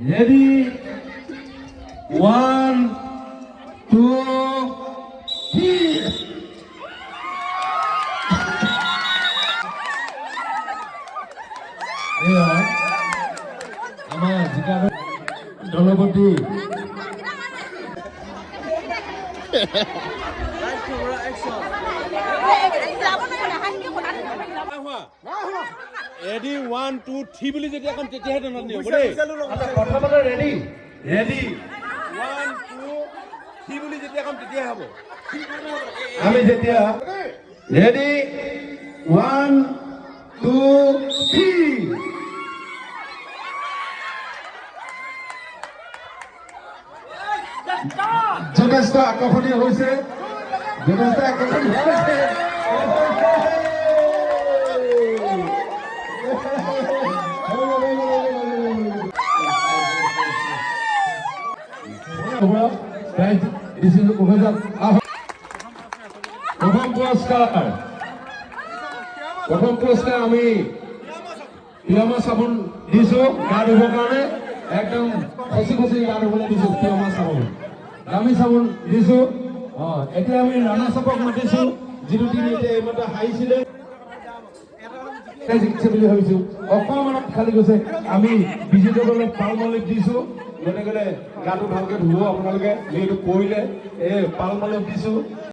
Ready? 1, 2, 3. আমাৰ জিকানো দলপতি ready 1 2 3 বুলি যেতিয়া কম তেতিয়াহে টনত নিব দেই প্ৰথমতে ৰেডি ৰেডি 1 2 3 বুলি যেতিয়া কম তেতিয়াহে হ'ব আমি যেতিয়া ৰেডি 1 2 3 যথেষ্ট আকৰ্ষণীয় হৈছে যথেষ্ট আকৰ্ষণীয় হৈছে প্ৰথম পুৰস্কাৰ আমি পিয়মা চাবোন দিছো গা ধুবৰ কাৰণে একদম খচি খচি গা ধুবলৈ দিছো পিয়মা চাবোন দামী চাবোন দিছো এতিয়া আমি ৰাণা চাপক মাতিছো যিটো টিম এতিয়া এইমাত্ৰ হাৰিছিলে জিকিছে বুলি ভাবিছো অকণমানত খালি গৈছে আমি বিজেতা দলক পালমালিক দিছো গতিকে গাটো ভালকে ধুব আপোনালোকে যিহেতু পৰিলে এই পালমালিক দিছো